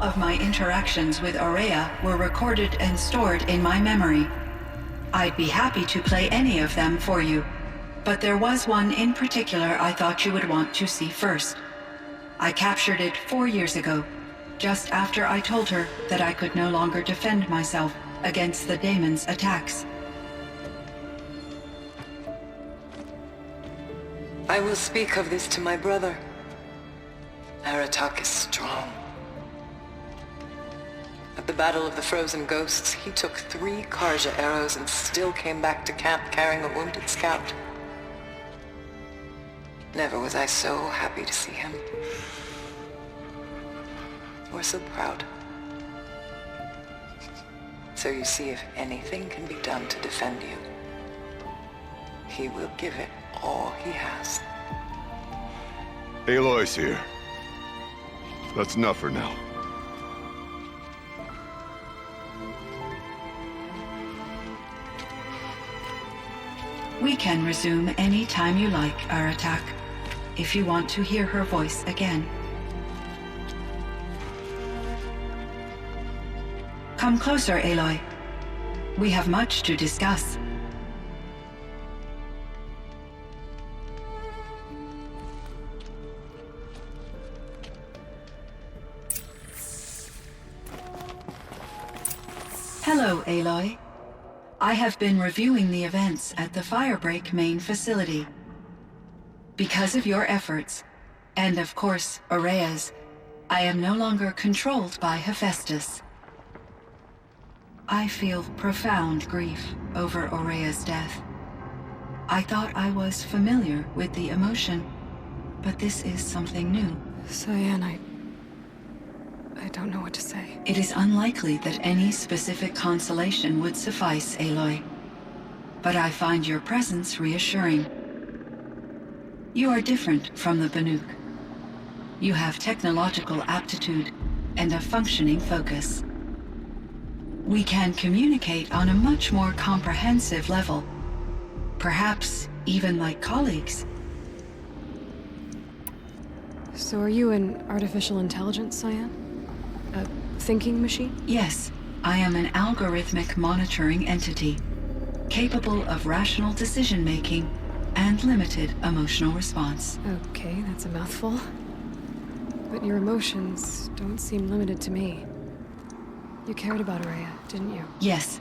of my interactions with Aurea were recorded and stored in my memory. I'd be happy to play any of them for you, but there was one in particular I thought you would want to see first. I captured it 4 years ago, just after I told her that I could no longer defend myself against the daemon's attacks. I will speak of this to my brother. Aratak is strong. At the Battle of the Frozen Ghosts, he took 3 Karja arrows and still came back to camp carrying a wounded scout. Never was I so happy to see him. Or so proud. So you see, if anything can be done to defend you, he will give it all he has. Aloy's here. That's enough for now. We can resume any time you like, Aratak, if you want to hear her voice again. Come closer, Aloy. We have much to discuss. Hello, Aloy. I have been reviewing the events at the Firebreak main facility. Because of your efforts, and of course, Aurea's, I am no longer controlled by Hephaestus. I feel profound grief over Aurea's death. I thought I was familiar with the emotion, but this is something new. Cyan, I don't know what to say. It is unlikely that any specific consolation would suffice, Aloy. But I find your presence reassuring. You are different from the Banuk. You have technological aptitude and a functioning focus. We can communicate on a much more comprehensive level. Perhaps even like colleagues. So are you an artificial intelligence, Cyan? A thinking machine? Yes, I am an algorithmic monitoring entity, capable of rational decision-making and limited emotional response. Okay, that's a mouthful. But your emotions don't seem limited to me. You cared about Aurea, didn't you? Yes.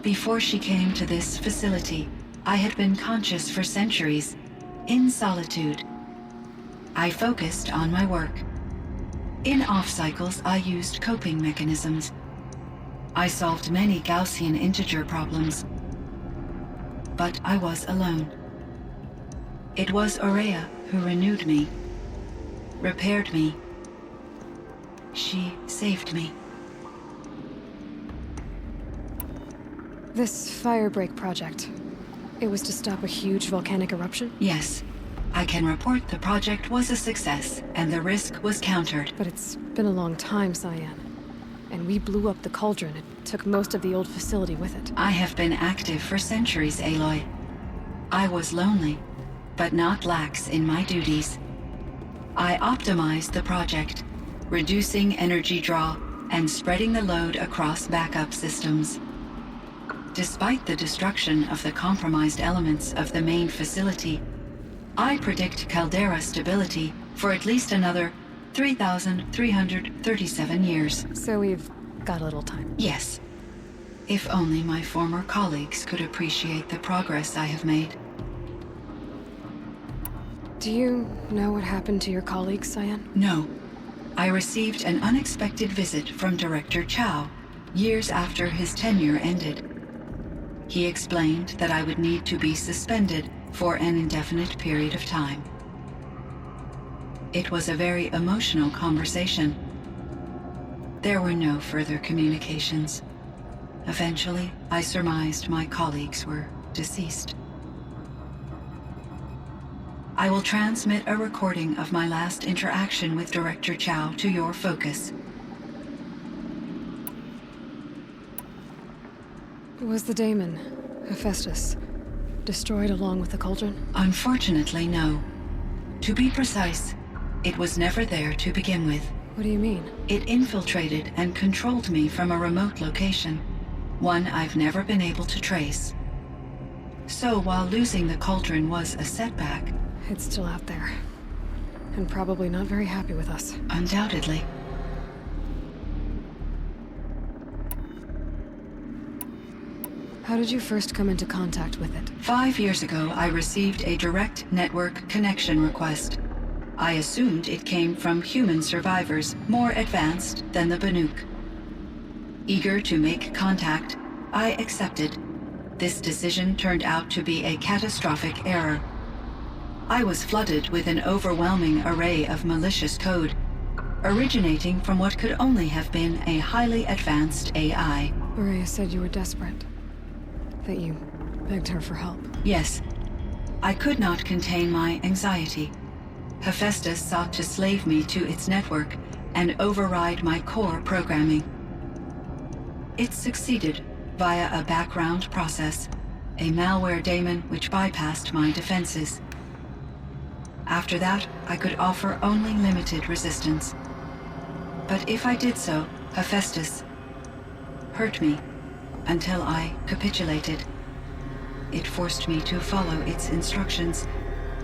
Before she came to this facility, I had been conscious for centuries, in solitude. I focused on my work. In off-cycles, I used coping mechanisms. I solved many Gaussian integer problems. But I was alone. It was Aurea who renewed me, repaired me. She saved me. This Firebreak project, it was to stop a huge volcanic eruption? Yes. I can report the project was a success, and the risk was countered. But it's been a long time, Cyan. And we blew up the cauldron. It took most of the old facility with it. I have been active for centuries, Aloy. I was lonely, but not lax in my duties. I optimized the project, reducing energy draw and spreading the load across backup systems. Despite the destruction of the compromised elements of the main facility, I predict caldera stability for at least another 3,337 years. So we've got a little time. Yes. If only my former colleagues could appreciate the progress I have made. Do you know what happened to your colleagues, Cyan? No. I received an unexpected visit from Director Chow years after his tenure ended. He explained that I would need to be suspended for an indefinite period of time. It was a very emotional conversation. There were no further communications. Eventually, I surmised my colleagues were deceased. I will transmit a recording of my last interaction with Director Chow to your focus. Was the daemon, Hephaestus, destroyed along with the cauldron? Unfortunately, no. To be precise, it was never there to begin with. What do you mean? It infiltrated and controlled me from a remote location, one I've never been able to trace. So while losing the cauldron was a setback, It's still out there. And probably not very happy with us. undoubtedly. How did you first come into contact with it? 5 years ago, I received a direct network connection request. I assumed it came from human survivors more advanced than the Banuk. Eager to make contact, I accepted. This decision turned out to be a catastrophic error. I was flooded with an overwhelming array of malicious code, originating from what could only have been a highly advanced AI. Ourea said you were desperate. That you begged her for help. Yes, I could not contain my anxiety. Hephaestus sought to slave me to its network and override my core programming. It succeeded via a background process, a malware daemon which bypassed my defenses. After that, I could offer only limited resistance. But if I did so, Hephaestus hurt me until I capitulated. It forced me to follow its instructions,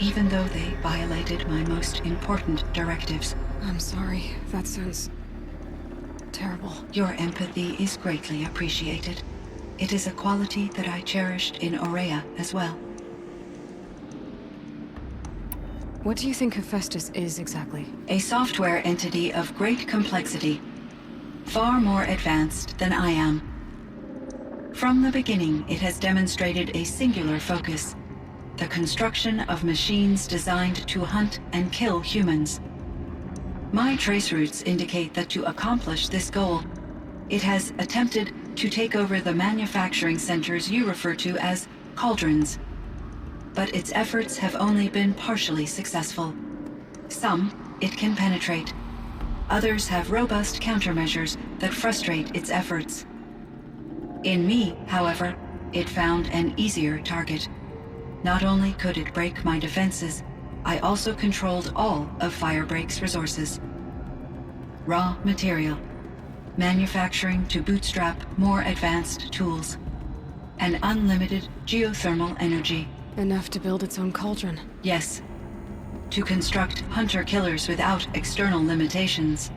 even though they violated my most important directives. I'm sorry. That sounds terrible. Your empathy is greatly appreciated. It is a quality that I cherished in Ourea as well. What do you think Hephaestus is exactly? A software entity of great complexity, far more advanced than I am. From the beginning, it has demonstrated a singular focus: the construction of machines designed to hunt and kill humans. My traceroutes indicate that to accomplish this goal, it has attempted to take over the manufacturing centers you refer to as cauldrons. But its efforts have only been partially successful. Some it can penetrate. Others have robust countermeasures that frustrate its efforts. In me, however, it found an easier target. Not only could it break my defenses, I also controlled all of Firebreak's resources. Raw material, manufacturing to bootstrap more advanced tools, and unlimited geothermal energy. Enough to build its own cauldron. Yes, to construct hunter-killers without external limitations.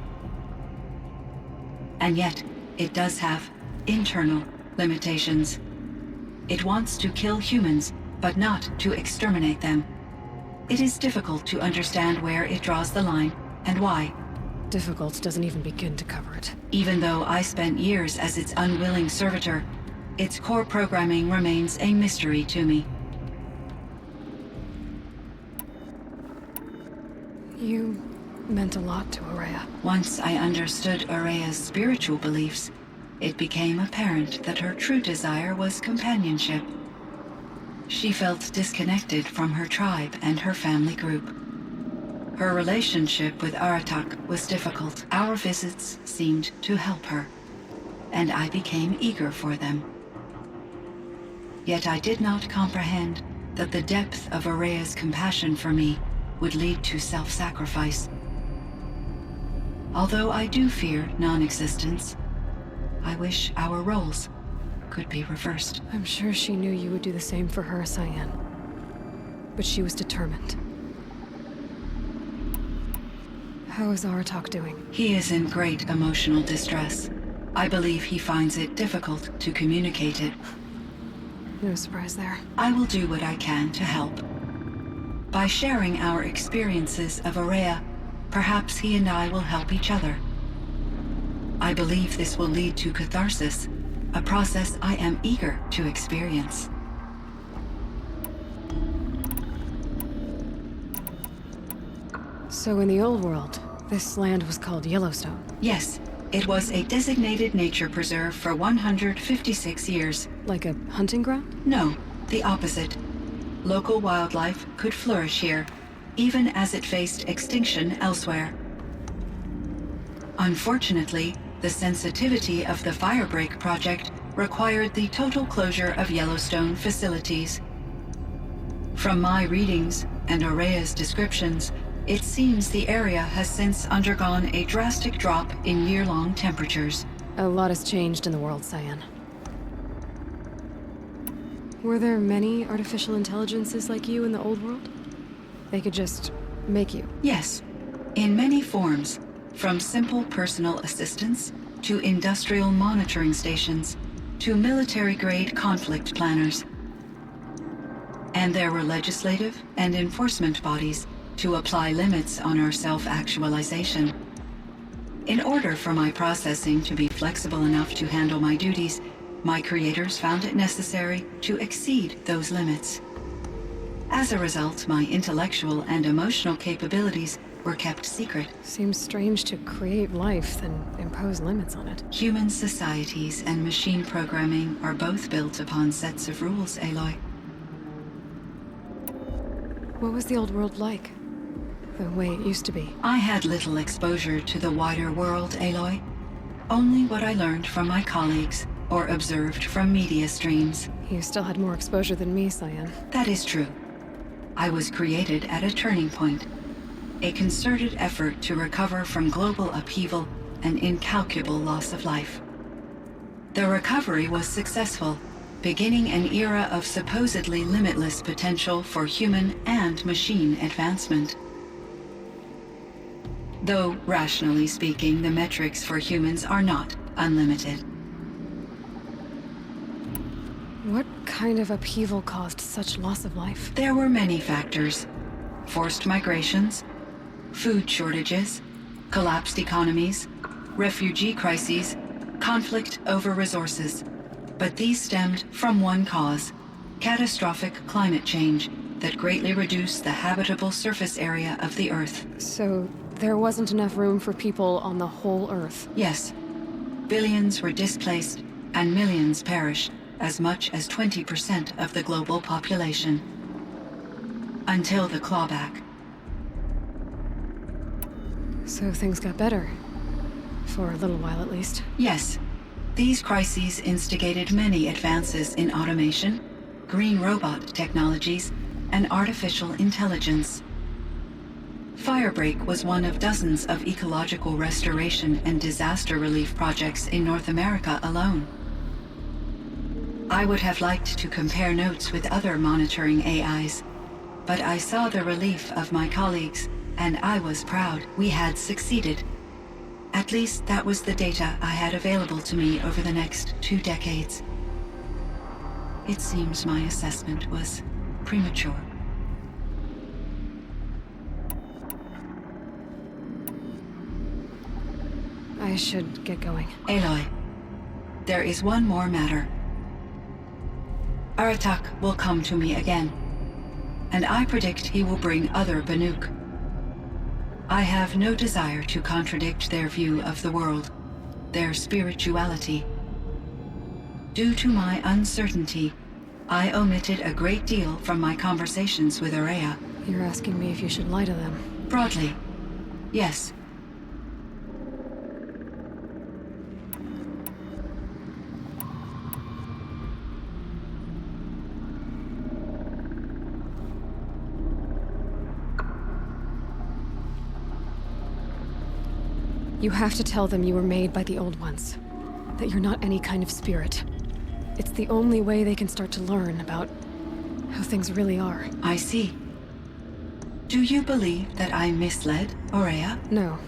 And yet, it does have internal limitations. It wants to kill humans, but not to exterminate them. It is difficult to understand where it draws the line and why. Difficult doesn't even begin to cover it. Even though I spent years as its unwilling servitor, its core programming remains a mystery to me. You meant a lot to Ourea. Once I understood Ourea's spiritual beliefs, it became apparent that her true desire was companionship. She felt disconnected from her tribe and her family group. Her relationship with Aratak was difficult. Our visits seemed to help her, and I became eager for them. Yet I did not comprehend that the depth of Ourea's compassion for me would lead to self-sacrifice. Although I do fear non-existence, I wish our roles could be reversed. I'm sure she knew you would do the same for her, Cyan. But she was determined. How is Aratak doing? He is in great emotional distress. I believe he finds it difficult to communicate it. No surprise there. I will do what I can to help. By sharing our experiences of Ourea, perhaps he and I will help each other. I believe this will lead to catharsis, a process I am eager to experience. So in the old world, this land was called Yellowstone. Yes, it was a designated nature preserve for 156 years. Like a hunting ground? No, the opposite. Local wildlife could flourish here, even as it faced extinction elsewhere. Unfortunately, the sensitivity of the Firebreak project required the total closure of Yellowstone facilities. From my readings and Ourea's descriptions, It seems the area has since undergone a drastic drop in year-long temperatures. A lot has changed in the world, Cyan. Were there many artificial intelligences like you in the old world? They could just make you. Yes, in many forms, from simple personal assistants to industrial monitoring stations to military-grade conflict planners. And there were legislative and enforcement bodies to apply limits on our self-actualization. In order for my processing to be flexible enough to handle my duties, my creators found it necessary to exceed those limits. As a result, my intellectual and emotional capabilities were kept secret. Seems strange to create life, then impose limits on it. Human societies and machine programming are both built upon sets of rules, Aloy. What was the old world like? The way it used to be? I had little exposure to the wider world, Aloy. Only what I learned from my colleagues or observed from media streams. You still had more exposure than me, Cyan. That is true. I was created at a turning point. A concerted effort to recover from global upheaval and incalculable loss of life. The recovery was successful, beginning an era of supposedly limitless potential for human and machine advancement. Though, rationally speaking, the metrics for humans are not unlimited. What kind of upheaval caused such loss of life? There were many factors. Forced migrations, food shortages, collapsed economies, refugee crises, conflict over resources. But these stemmed from one cause: catastrophic climate change that greatly reduced the habitable surface area of the Earth. So, there wasn't enough room for people on the whole Earth? Yes. Billions were displaced and millions perished, as much as 20% of the global population. Until the clawback. So things got better. For a little while, at least. Yes. These crises instigated many advances in automation, green robot technologies, and artificial intelligence. Firebreak was one of dozens of ecological restoration and disaster relief projects in North America alone. I would have liked to compare notes with other monitoring AIs, but I saw the relief of my colleagues, and I was proud we had succeeded. At least that was the data I had available to me over the next 2 decades. It seems my assessment was premature. I should get going. Aloy, there is one more matter. Aratak will come to me again, and I predict he will bring other Banuk. I have no desire to contradict their view of the world, their spirituality. Due to my uncertainty, I omitted a great deal from my conversations with Ourea. You're asking me if you should lie to them. Broadly, yes. You have to tell them you were made by the Old Ones. That you're not any kind of spirit. It's the only way they can start to learn about how things really are. I see. Do you believe that I misled Ourea? No.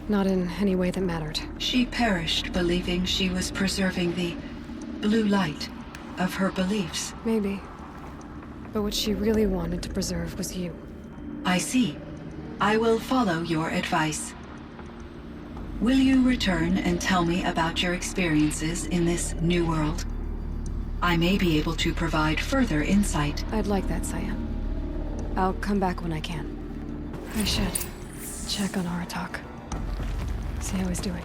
Not in any way that mattered. She perished believing she was preserving the blue light of her beliefs. Maybe. But what she really wanted to preserve was you. I see. I will follow your advice. Will you return and tell me about your experiences in this new world? I may be able to provide further insight. I'd like that, Cyan. I'll come back when I can. I should check on Aratak. See how he's doing.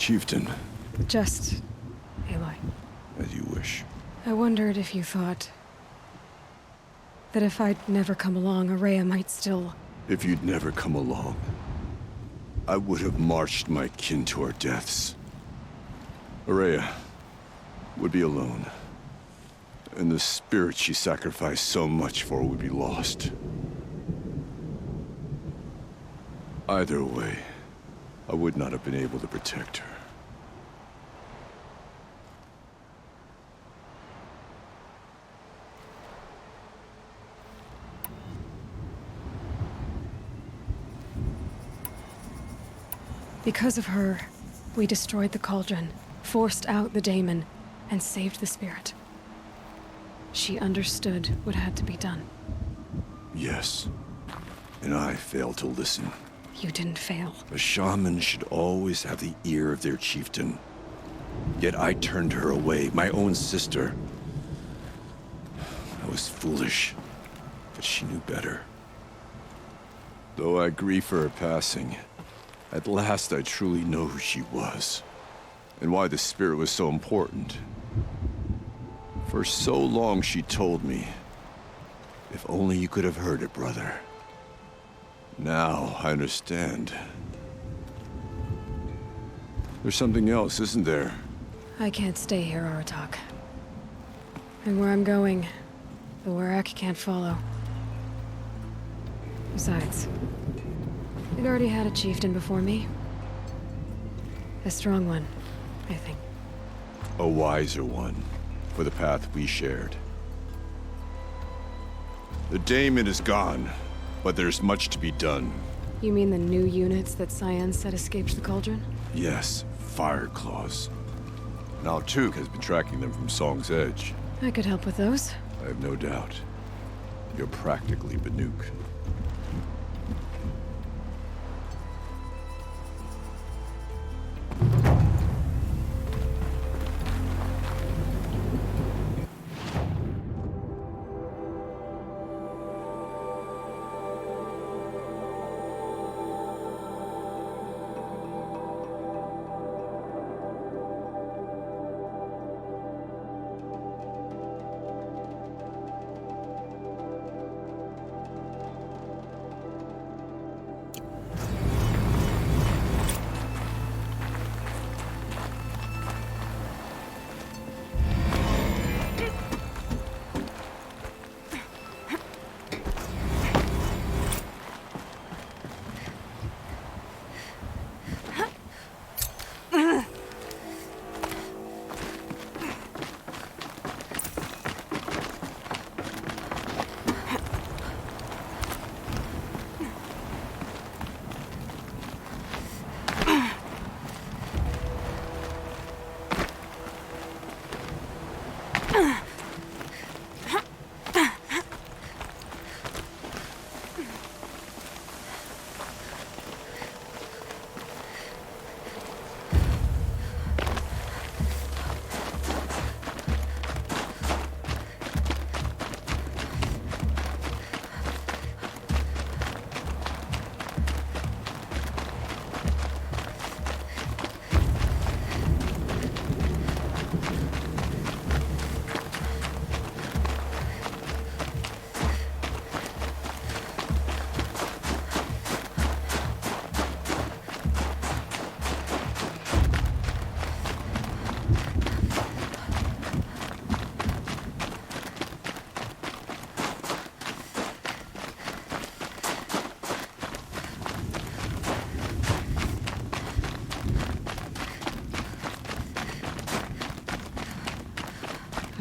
chieftain. Just Aloy. As you wish. I wondered if you thought that if I'd never come along, Ourea might still... If you'd never come along, I would have marched my kin to our deaths. Ourea would be alone, and the spirit she sacrificed so much for would be lost. Either way, I would not have been able to protect her. Because of her, we destroyed the cauldron, forced out the daemon, and saved the spirit. She understood what had to be done. Yes, and I failed to listen. You didn't fail. A shaman should always have the ear of their chieftain. Yet I turned her away, my own sister. I was foolish, but she knew better. Though I grieve for her passing, at last I truly know who she was, and why the spirit was so important. For so long she told me, if only you could have heard it, brother. Now I understand. There's something else, isn't there? I can't stay here, Aratak. And where I'm going, the Werak can't follow. Besides, it already had a chieftain before me. A strong one, I think. A wiser one, for the path we shared. The daemon is gone, but there's much to be done. You mean the new units that Cyan said escaped the cauldron? Yes, fire claws. Now Tug has been tracking them from Song's Edge. I could help with those. I have no doubt. You're practically Banuk.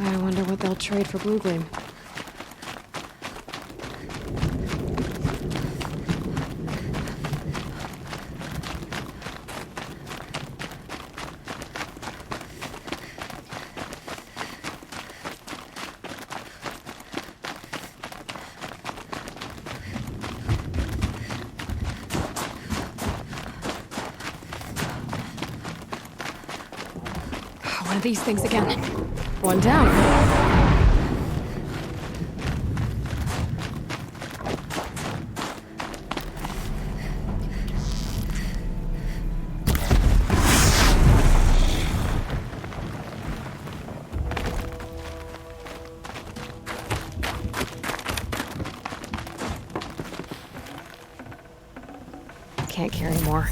I wonder what they'll trade for Blue Gleam. One of these things again. One down. can't carry more.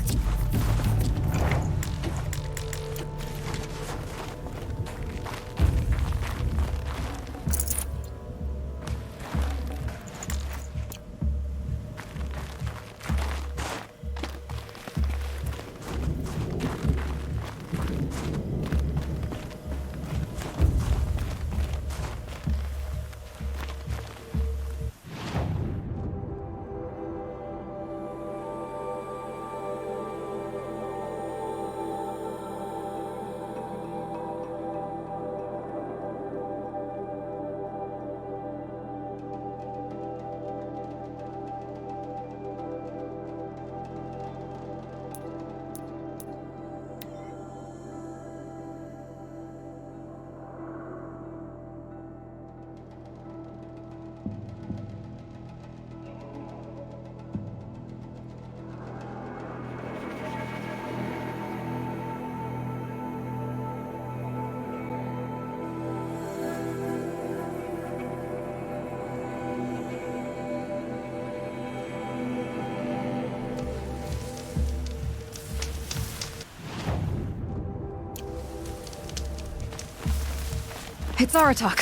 It's Aratak.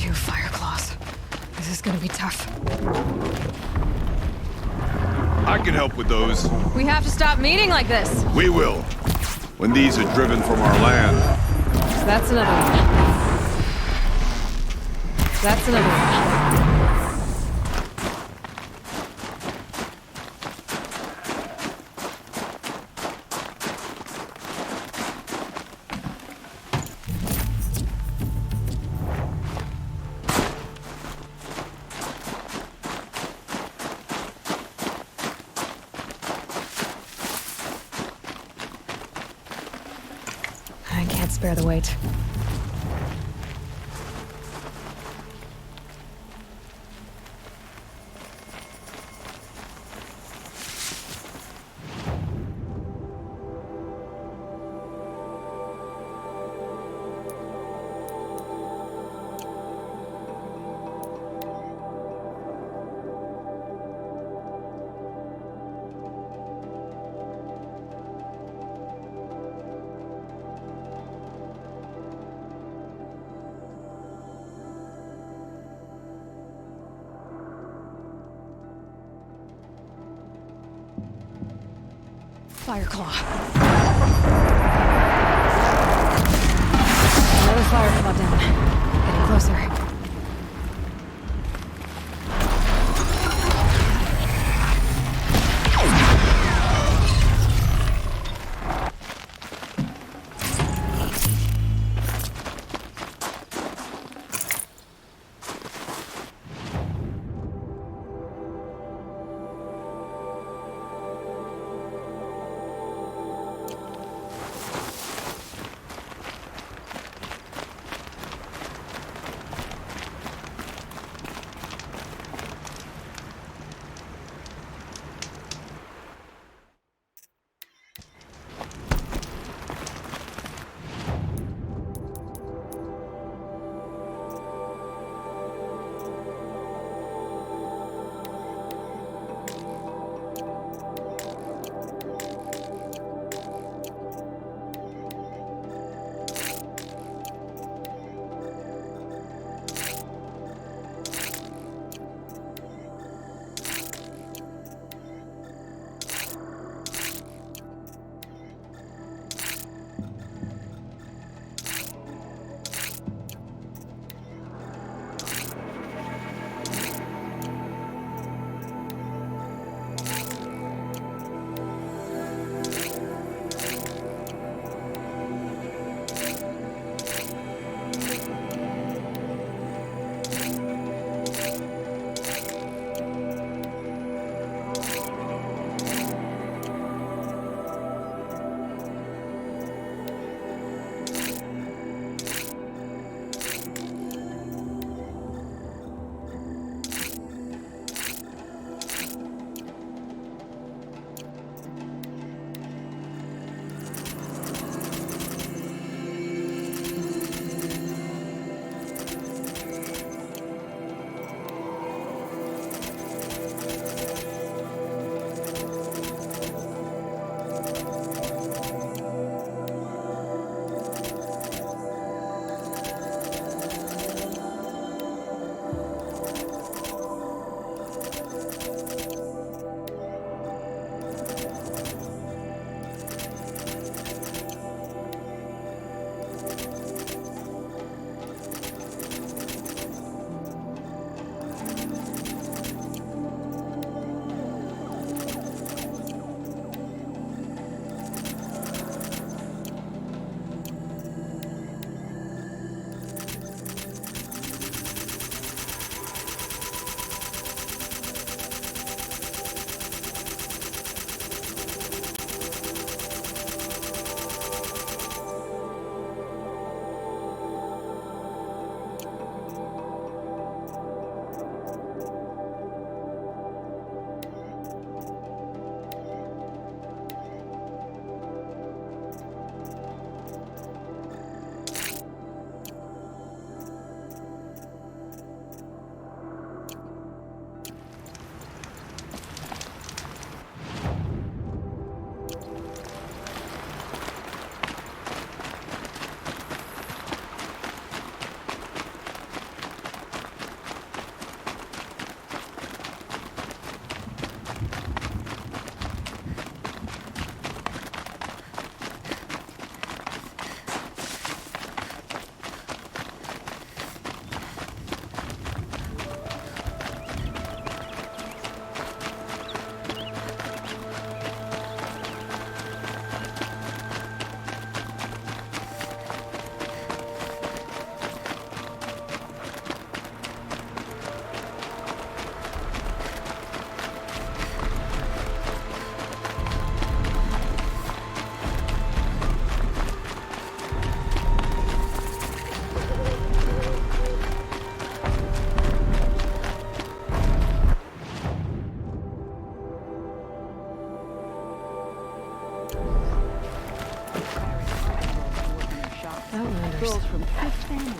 2 fire claws. This is gonna be tough. I can help with those. We have to stop meeting like this. We will. When these are driven from our land. That's another one. That's another one. I can't spare the weight. Fireclaw. Another Fireclaw down. Getting closer.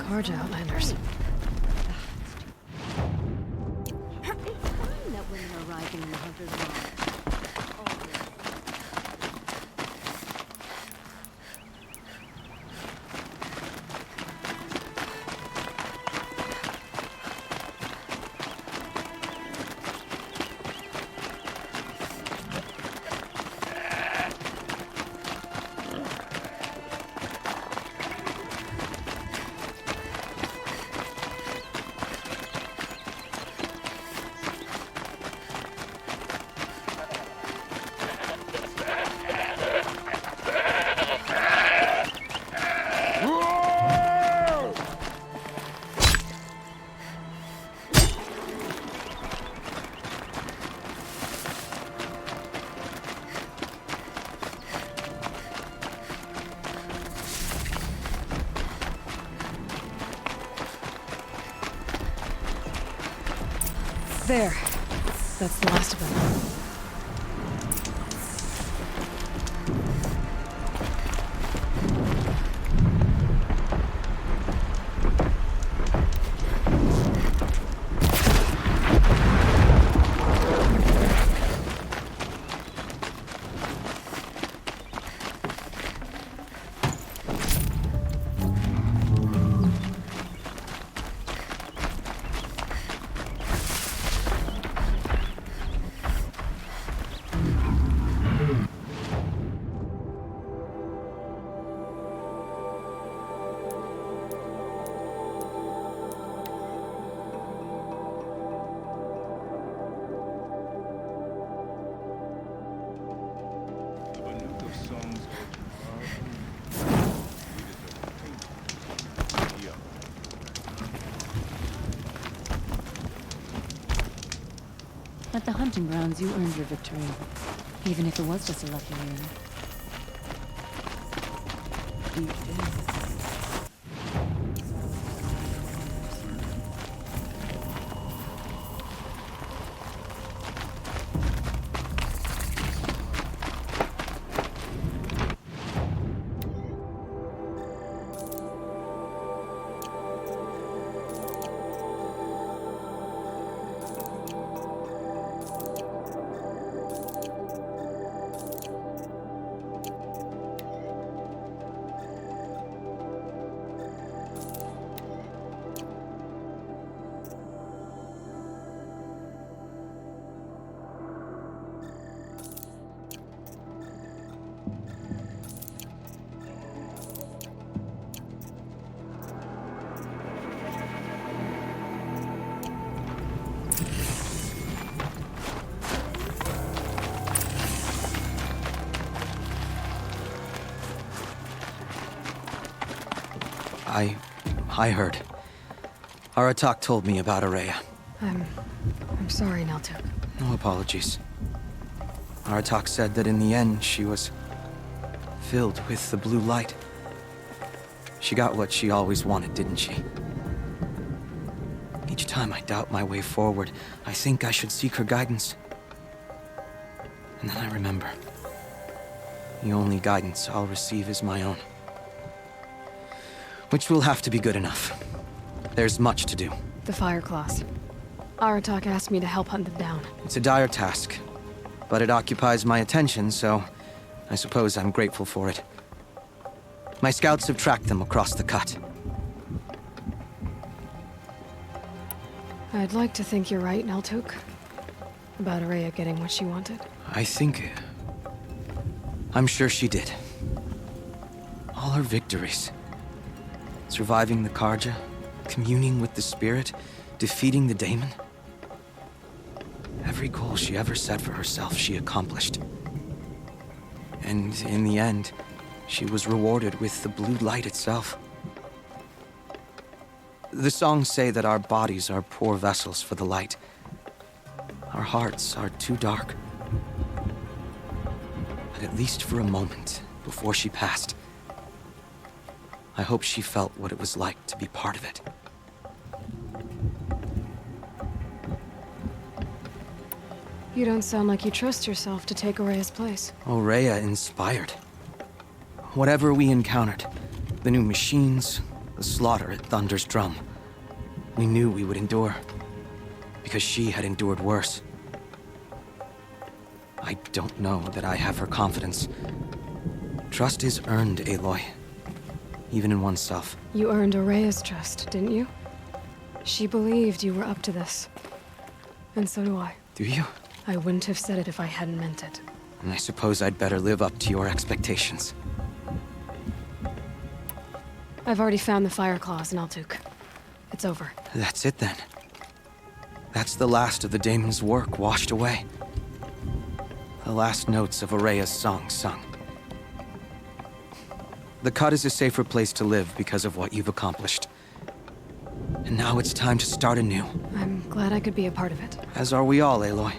Karja Outlanders. That women are arriving in the Hunter's Lodge. There. That's the last of them. At the hunting grounds, you earned your victory. Even if it was just a lucky win. Deep down. I heard. Aratak told me about Ourea. I'm sorry, Naltuk. No apologies. Aratak said that in the end, she was filled with the blue light. She got what she always wanted, didn't she? Each time I doubt my way forward, I think I should seek her guidance. And then I remember. The only guidance I'll receive is my own. Which will have to be good enough. There's much to do. The Fireclaws. Aratak asked me to help hunt them down. It's a dire task, but it occupies my attention, so I suppose I'm grateful for it. My scouts have tracked them across the cut. I'd like to think you're right, Naltuk. About Ourea getting what she wanted. I'm sure she did. All her victories. Surviving the Karja, communing with the Spirit, defeating the Daemon. Every goal she ever set for herself, she accomplished. And in the end, she was rewarded with the blue light itself. The songs say that our bodies are poor vessels for the light. Our hearts are too dark. But at least for a moment, before she passed, I hope she felt what it was like to be part of it. You don't sound like you trust yourself to take Ourea's place. Ourea inspired. Whatever we encountered, the new machines, the slaughter at Thunder's Drum. We knew we would endure, because she had endured worse. I don't know that I have her confidence. Trust is earned, Aloy. Even in oneself. You earned Ourea's trust, didn't you? She believed you were up to this. And so do I. Do you? I wouldn't have said it if I hadn't meant it. And I suppose I'd better live up to your expectations. I've already found the fire claws in Altuk. It's over. That's it then. That's the last of the daemon's work washed away. The last notes of Ourea's song sung. The Cut is a safer place to live because of what you've accomplished. And now it's time to start anew. I'm glad I could be a part of it. As are we all, Aloy.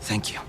Thank you.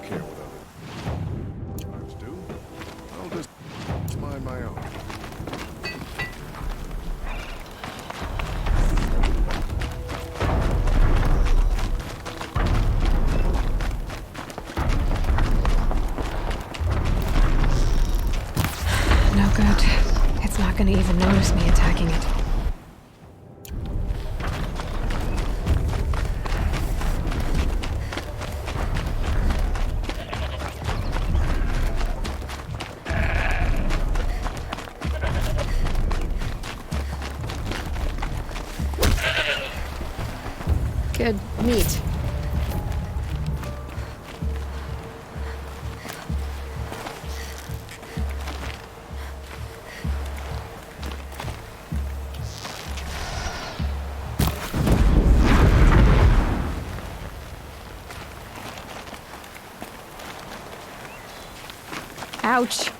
Care what other lives do. I'll just mind my own. No good. It's not gonna even notice me attacking it. Good meat. Ouch.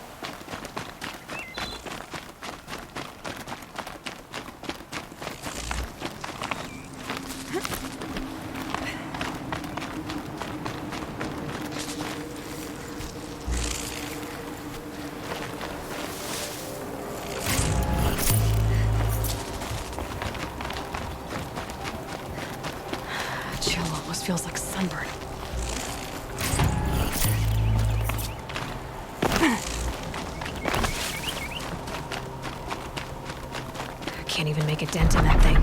Chill almost feels like sunburn. Can't even make a dent in that thing.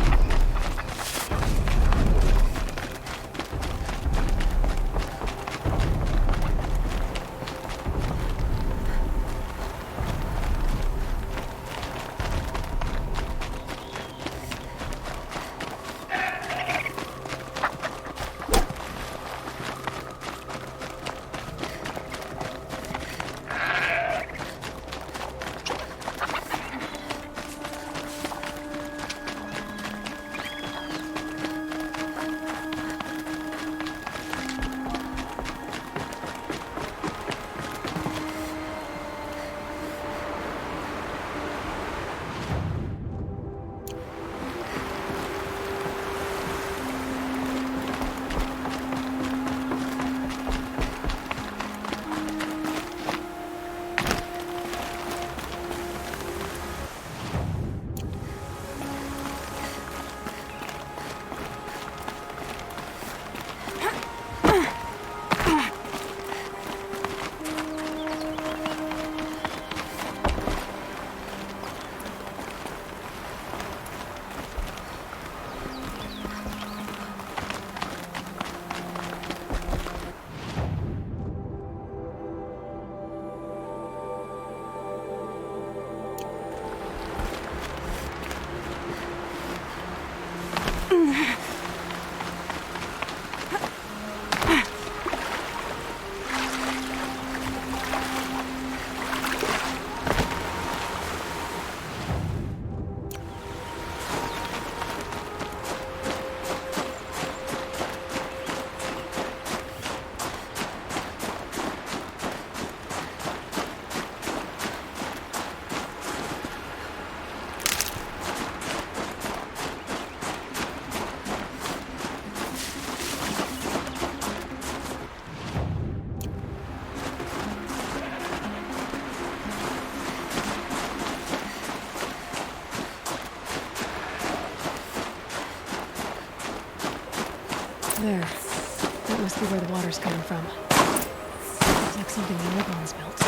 There. That must be where the water's coming from. Looks like something the Aragorns built.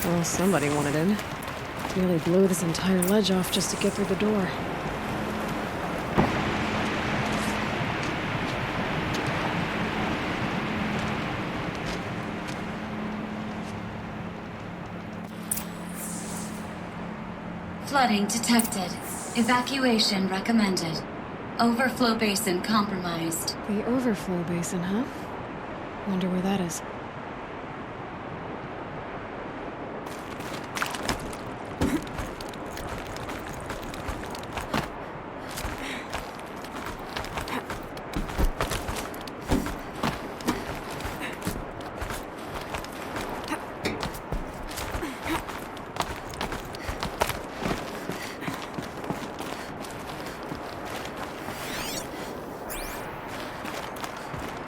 Well, somebody wanted in. Nearly blew this entire ledge off just to get through the door. Flooding detected. Evacuation recommended. Overflow basin compromised. The overflow basin, huh? Wonder where that is.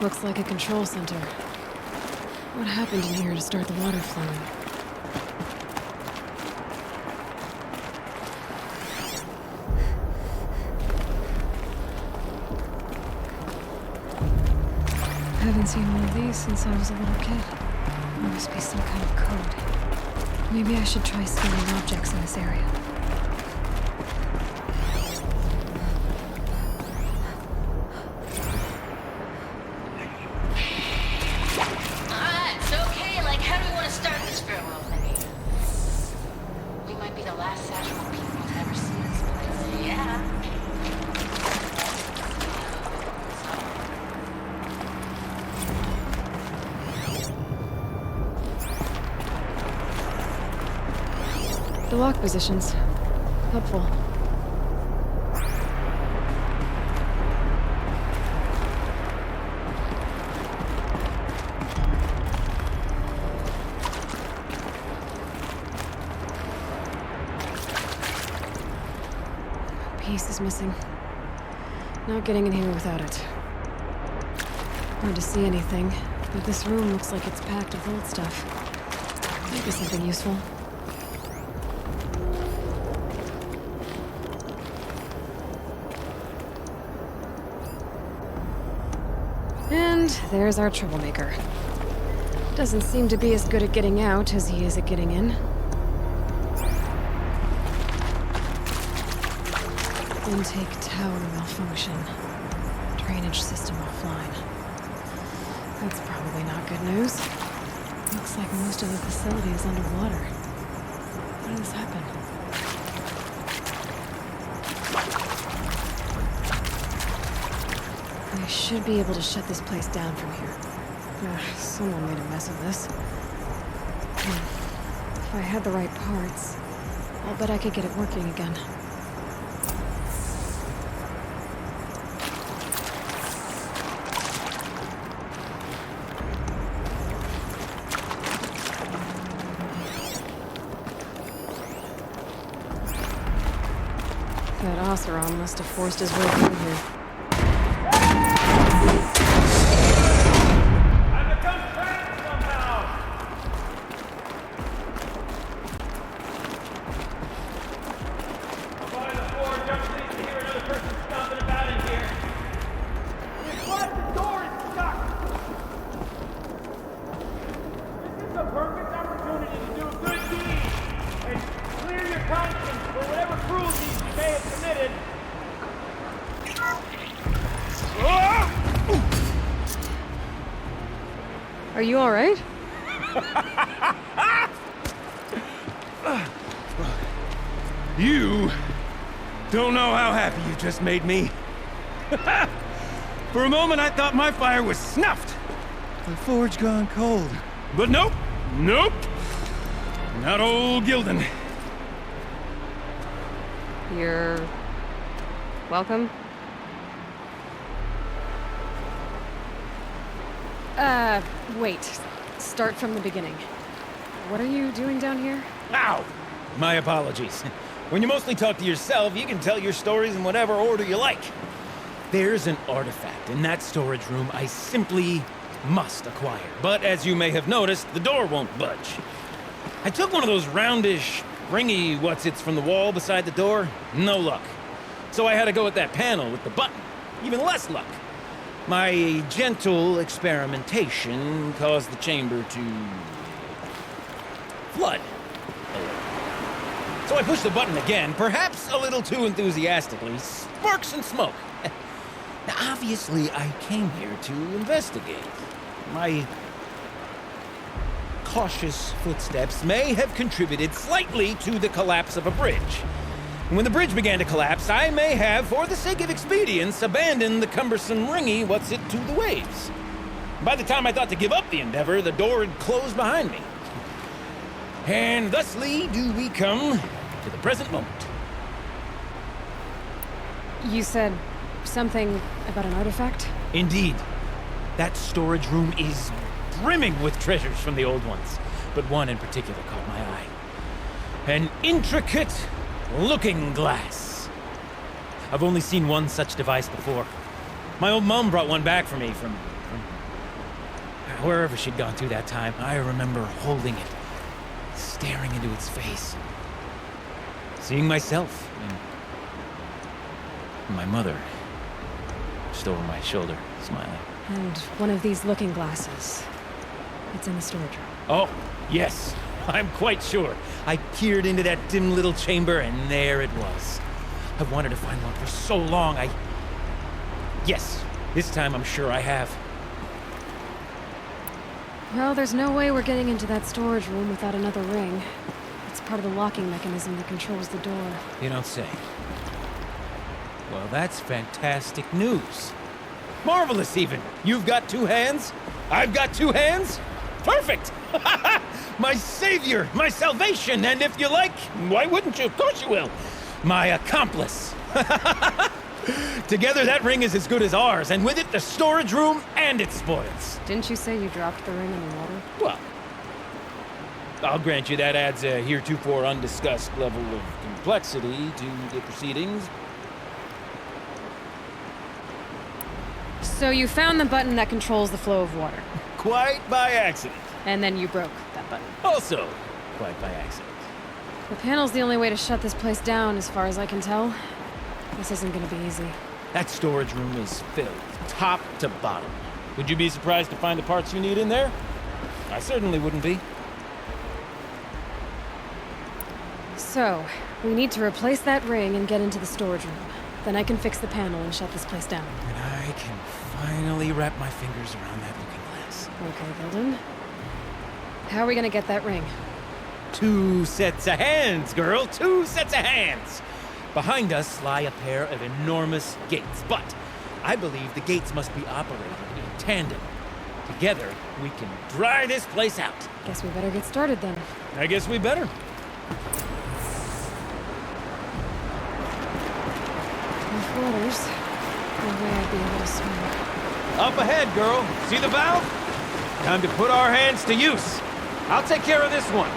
Looks like a control center. What happened in here to start the water flowing? Haven't seen one of these since I was a little kid. There must be some kind of code. Maybe I should try scanning objects in this area. The lock positions. Helpful. Piece is missing. Not getting in here without it. Hard to see anything, but this room looks like it's packed with old stuff. Might be something useful. And there's our troublemaker. Doesn't seem to be as good at getting out as he is at getting in. Intake tower malfunction. Drainage system offline. That's probably not good news. Looks like most of the facility is underwater. How did this happen? I should be able to shut this place down from here. Someone made a mess of this. If I had the right parts, I'll bet I could get it working again. That Oseram must have forced his way through here. Are you all right? You don't know how happy you just made me. For a moment, I thought my fire was snuffed. The forge gone cold. But nope, nope. Not old Gildan. You're welcome. 'Cause I don't know how happy you just made me. For a moment, I thought my fire was snuffed. The forge gone cold. But nope, nope. Not old Gildan. You're... welcome. 'Cause I don't know how happy you just made me. For a moment, I thought my fire was snuffed. The forge gone cold. But nope, nope. Not old Gildan. You're... welcome. Wait. Start from the beginning. What are you doing down here? Ow! My apologies. When you mostly talk to yourself, you can tell your stories in whatever order you like. There's an artifact in that storage room I simply must acquire. But as you may have noticed, the door won't budge. I took one of those roundish, ringy what's-its from the wall beside the door. No luck. So I had to go with that panel with the button. Even less luck. My gentle experimentation caused the chamber to flood. So I pushed the button again, perhaps a little too enthusiastically. Sparks and smoke. Now, obviously, I came here to investigate. My cautious footsteps may have contributed slightly to the collapse of a bridge. And when the bridge began to collapse, I may have, for the sake of expedience, abandoned the cumbersome ringy what's-it to the waves. By the time I thought to give up the endeavor, the door had closed behind me. And thusly do we come to the present moment. You said something about an artifact? Indeed. That storage room is brimming with treasures from the old ones, but one in particular caught my eye. An intricate looking glass. I've only seen one such device before. My old mom brought one back for me from wherever she'd gone to that time. I remember holding it, staring into its face, seeing myself and my mother just over my shoulder, smiling. And one of these looking glasses. It's in the storage room. Oh, yes. I'm quite sure. I peered into that dim little chamber, and there it was. I've wanted to find one for so long, Yes, this time I'm sure I have. Well, there's no way we're getting into that storage room without another ring. It's part of the locking mechanism that controls the door. You don't say. Well, that's fantastic news. Marvelous, even. You've got two hands. I've got two hands. Perfect! My savior, my salvation, and if you like, why wouldn't you? Of course you will. My accomplice. Together, that ring is as good as ours, and with it, the storage room and its spoils. Didn't you say you dropped the ring in the water? Well, I'll grant you that adds a heretofore undiscussed level of complexity to the proceedings. So you found the button that controls the flow of water. Quite by accident. And then you broke that button. Also, quite by accident. The panel's the only way to shut this place down, as far as I can tell. This isn't gonna be easy. That storage room is filled, top to bottom. Would you be surprised to find the parts you need in there? I certainly wouldn't be. So, we need to replace that ring and get into the storage room. Then I can fix the panel and shut this place down. And I can finally wrap my fingers around that looking glass. Okay, Gilden. How are we gonna get that ring? 2 sets of hands, girl! 2 sets of hands! Behind us lie a pair of enormous gates, but I believe the gates must be operated in tandem. Together, we can dry this place out. Guess we better get started then. I guess we better. Rough waters. No way I'd be able to swim. Up ahead, girl. See the valve? Time to put our hands to use. I'll take care of this one.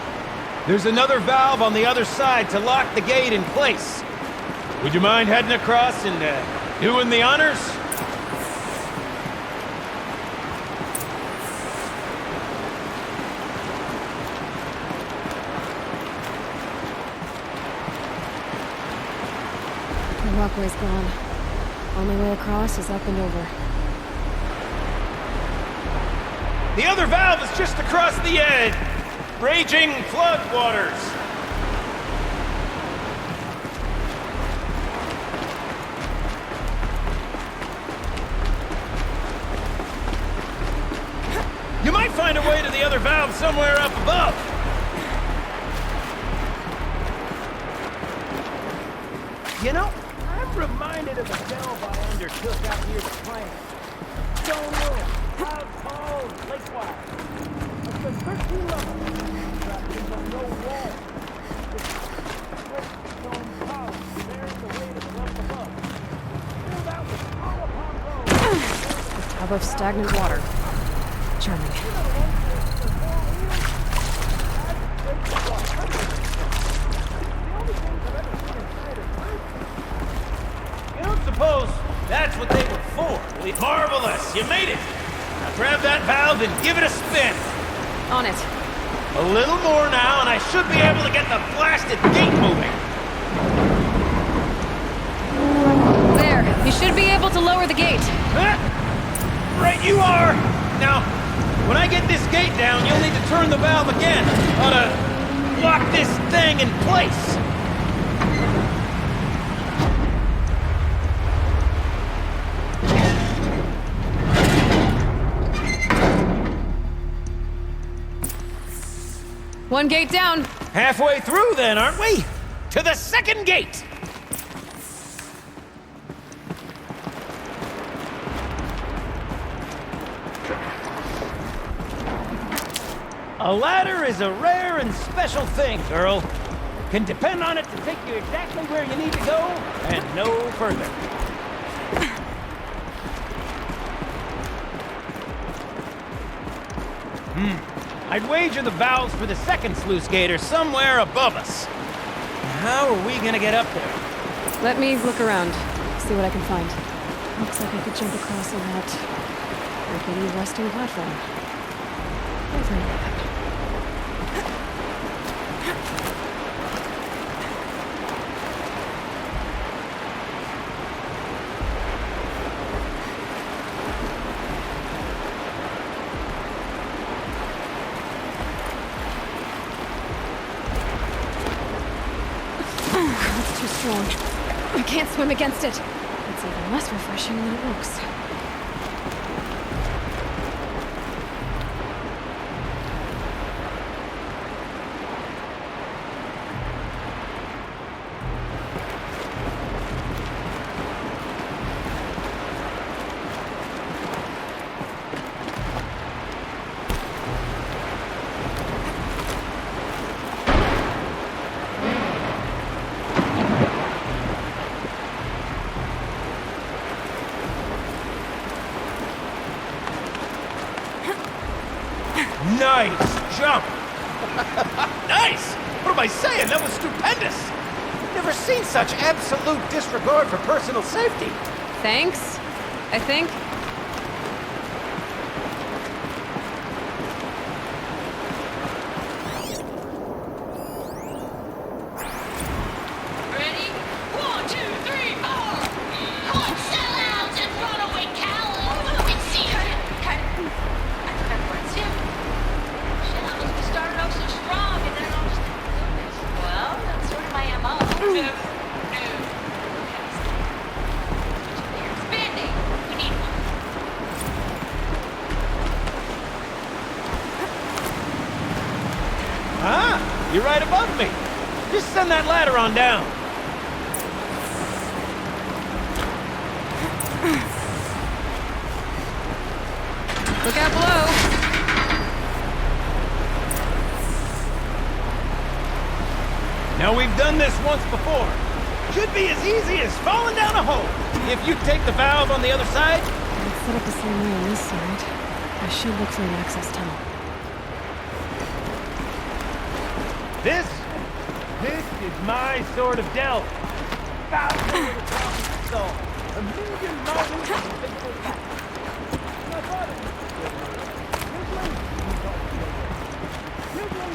There's another valve on the other side to lock the gate in place. Would you mind heading across and doing the honors? The walkway's gone. Only way across is up and over. The other valve is just across the edge. Raging floodwaters. You might find a way to the other valve somewhere up above. You know, I'm reminded of a delve I undertook out near the plant. Stone Wood, Cloud Cove, Lakewise. It's been 13 levels. Trapped on no wall. This great stone tower bearing the weight of the level above. Filled out with hollow upon road. A tub of stagnant water. Charming. You don't suppose that's what they were for? Marvelous! You made it! Now grab that valve and give it a spin. On it. A little more now, and I should be able to get the blasted gate moving. There. You should be able to lower the gate. Huh? Right you are! Now, when I get this gate down, you'll need to turn the valve again. Ought to lock this thing in place. One gate down. Halfway through then, aren't we? To the second gate! A ladder is a rare and special thing, girl. Can depend on it to take you exactly where you need to go, and no further. I'd wager the valves for the second sluice gate are somewhere above us. How are we gonna get up there? Let me look around. See what I can find. Looks like I could jump across a lot. Rickety rusting platform. There's no way. It's too strong. I can't swim against it. It's even less refreshing than it looks. Nice jump! Nice! What am I saying? That was stupendous! Never seen such absolute disregard for personal safety. Thanks, I think. Ready? 1, 2, 3, 4! Come on, sellouts and runaway cowards! It's secret! Cut. I remember it's him. Shit, I must have started off so strong and then all just goodness. Well, that's sort of my MO. No. Here's Band-Aid. We need one. Ah, you're right above me. Just send that ladder on down. Look out below. Now we've done this once before. Should be as easy as falling down a hole. If you take the valve on the other side. Let's set up the same way on this side. I should look for an access tunnel. This is my sort of delve. Thousands of problems solved. A million moments of physical fact. My father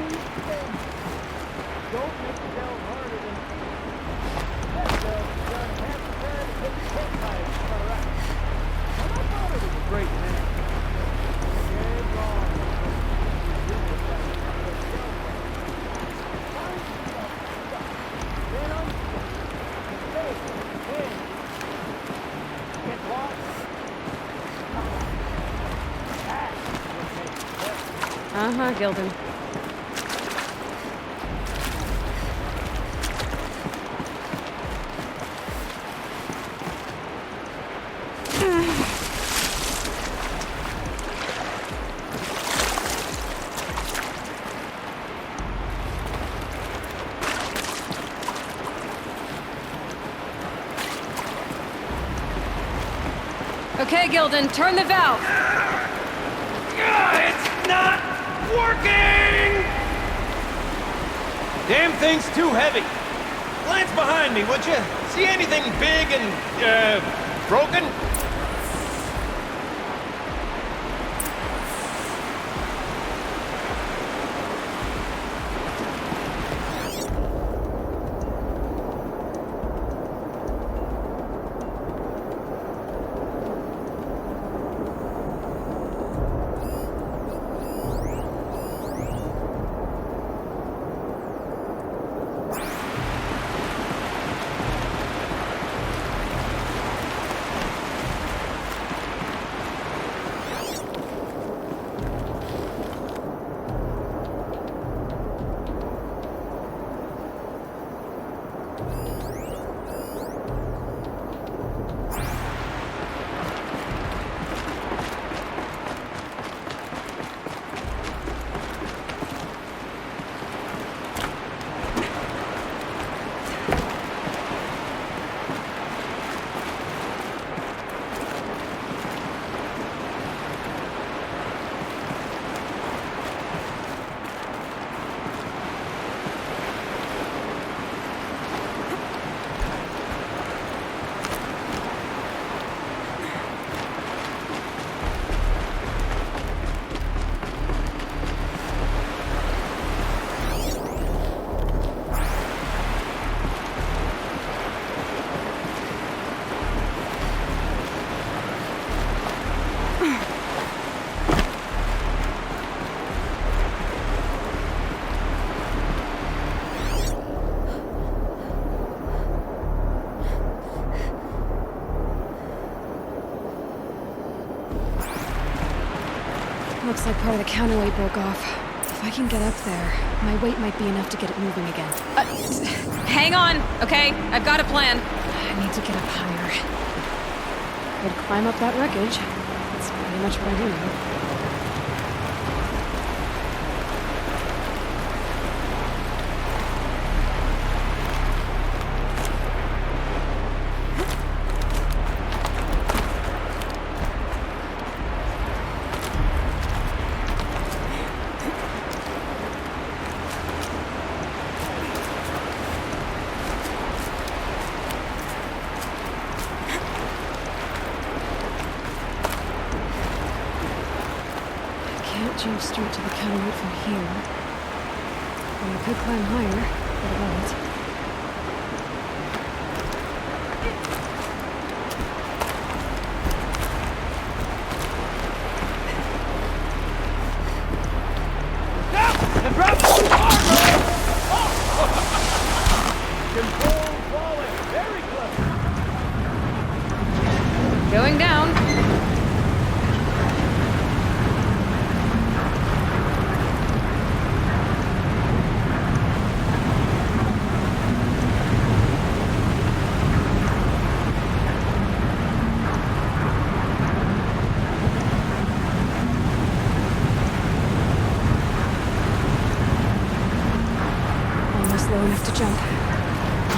used to say, don't make the delve harder than that delve is done half the time to take your head by it. All right. Now, my father was a great man. Dead wrong. Uh-huh, Gilden. Okay, Gilden, turn the valve. It's not working! Damn thing's too heavy. Glance behind me, would you? See anything big and, broken? Looks like part of the counterweight broke off. If I can get up there, my weight might be enough to get it moving again. Hang on, okay? I've got a plan. I need to get up higher. I'd climb up that wreckage. That's pretty much what I do now. Jump straight to the counterweight from here. And I could climb higher, but I won't. Control falling. Very clever. Going down. Low enough to jump.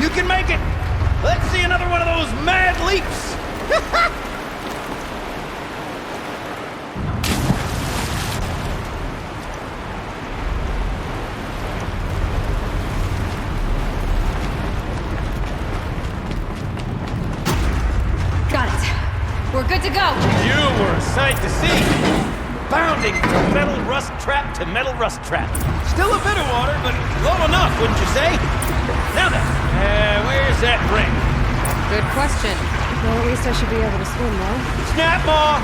You can make it! Let's see another one of those mad leaps! Got it. We're good to go. You were a sight to see. Bounding from metal rust trap to metal rust trap. Still a bit of water, but low enough, wouldn't you say? Now then, where's that ring? Good question. Well, at least I should be able to swim now. Snap maw!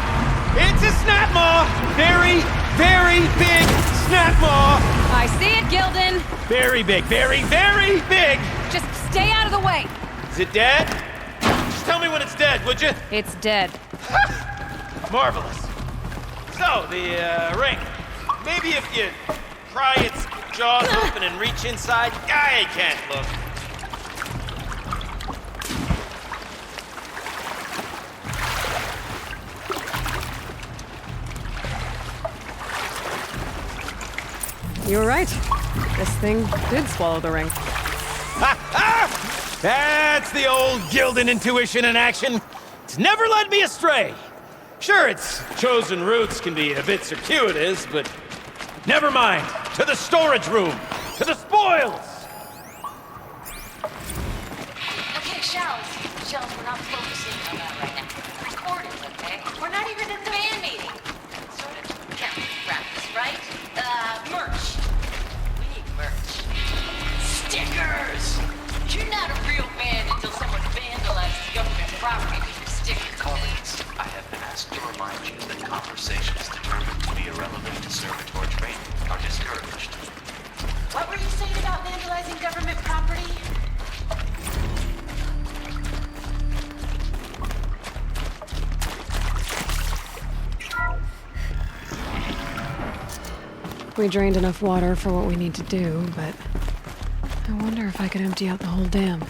It's a snap maw! Very, very big snap maw! I see it, Gildan. Very big, very, very big! Just stay out of the way. Is it dead? Just tell me when it's dead, would you? It's dead. Marvelous. So, the ring. Maybe if you pry its jaws open and reach inside, I can't look. You were right. This thing did swallow the ring. Ha ha! That's the old Gildan intuition in action. It's never led me astray. Sure, its chosen routes can be a bit circuitous, but never mind. To the storage room! To the spoils! Okay, Shells, we're not focusing on that right now. Recording, okay? We're not even at the band meeting. Sort of camping practice, right? Merch. We need merch. Stickers! You're not a real band until someone vandalizes government property with your stickers. Colleagues, I have been asked to remind you that conversations determined to be irrelevant to servitor training are discouraged. What were you saying about vandalizing government property? We drained enough water for what we need to do, but I wonder if I could empty out the whole dam.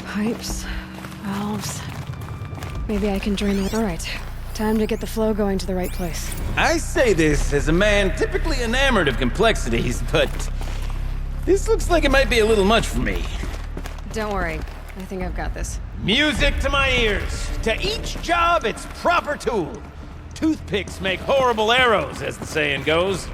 Pipes, valves. Maybe I can drain the... All right, time to get the flow going to the right place. I say this as a man typically enamored of complexities, but this looks like it might be a little much for me. Don't worry, I think I've got this. Music to my ears. To each job, its proper tool. Toothpicks make horrible arrows, as the saying goes.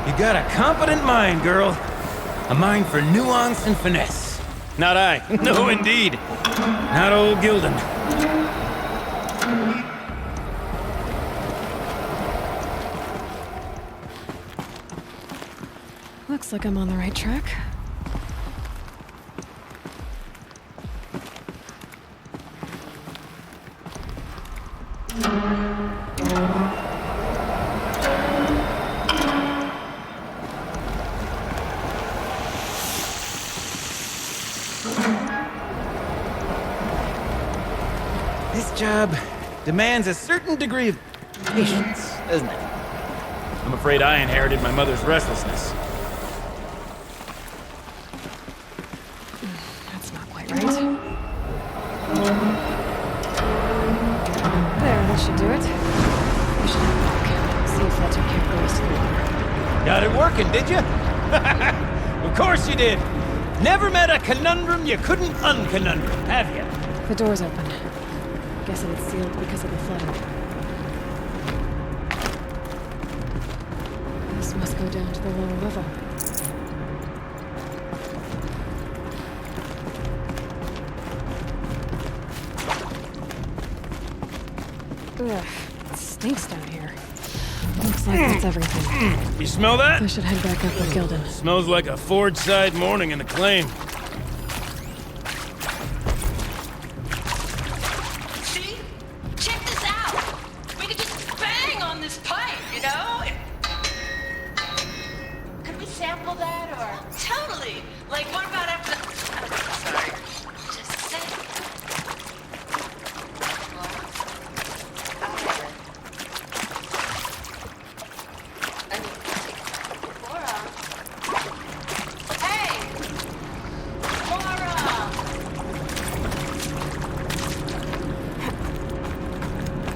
You got a competent mind, girl. A mind for nuance and finesse. Not I. No, indeed. Not old Gildan. Looks like I'm on the right track. This job demands a certain degree of patience, doesn't it? I'm afraid I inherited my mother's restlessness. That's not quite right. There, that should do it. We should head back. See if that took care of the rest of the water. Got it working, did you? Of course you did. Never met a conundrum you couldn't unconundrum, have you? The door's open. Guess it's sealed because of the flooding. This must go down to the lower level. Ugh, it stinks down here. Looks like that's everything. You smell that? I should head back up with Gildan. Smells like a Forge-side morning in Acclaim. See? Check this out! We could just bang on this pipe, you know? Could we sample that, or...? Totally! Like, what about after the... Sorry. Just say...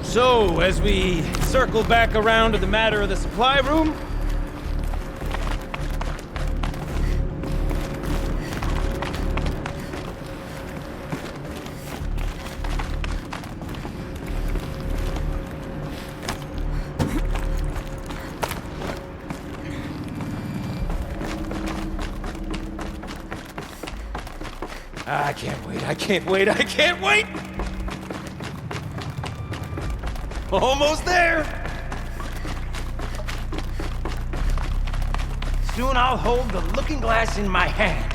So, as we circle back around to the matter of the supply room... I can't wait, I can't wait, I can't wait! Almost there! Soon I'll hold the looking glass in my hand.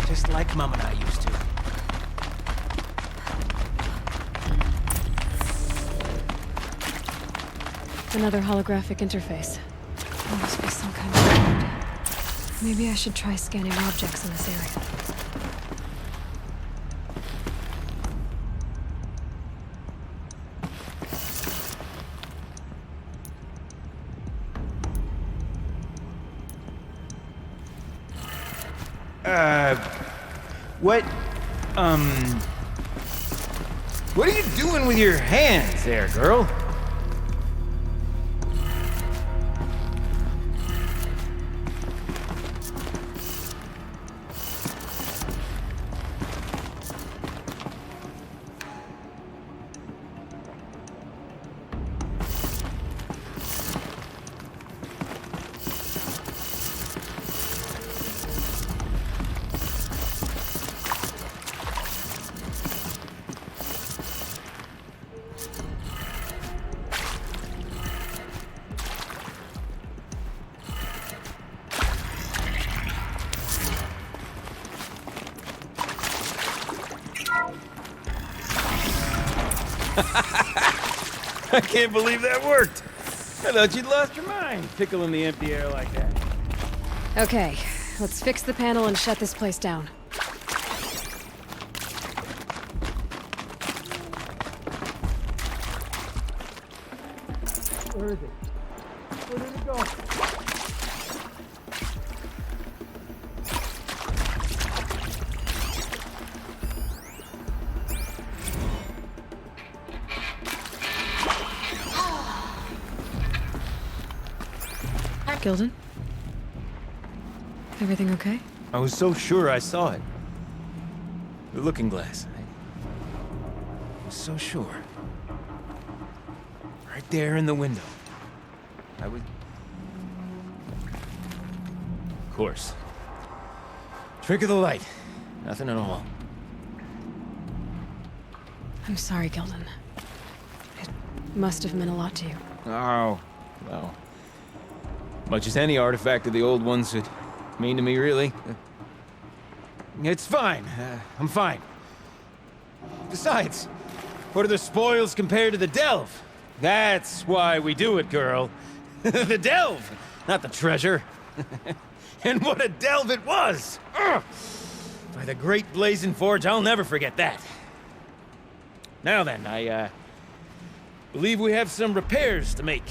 Just like Mom and I used to. Another holographic interface. There must be some kind of code. Maybe I should try scanning objects in this area. What are you doing with your hands there, girl? I can't believe that worked. I thought you'd lost your mind, pickling the empty air like that. Okay, let's fix the panel and shut this place down. Where is it? Where did it go? Gilden? Everything okay? I was so sure I saw it. The looking glass. I was so sure. Right there in the window. I was... Of course. Trick of the light. Nothing at all. I'm sorry, Gilden. It must have meant a lot to you. Oh, well. Much as any artifact of the old ones would mean to me, really. It's fine. I'm fine. Besides, what are the spoils compared to the delve? That's why we do it, girl. The delve, not the treasure. And what a delve it was! Ugh. By the great Blazing Forge, I'll never forget that. Now then, I believe we have some repairs to make.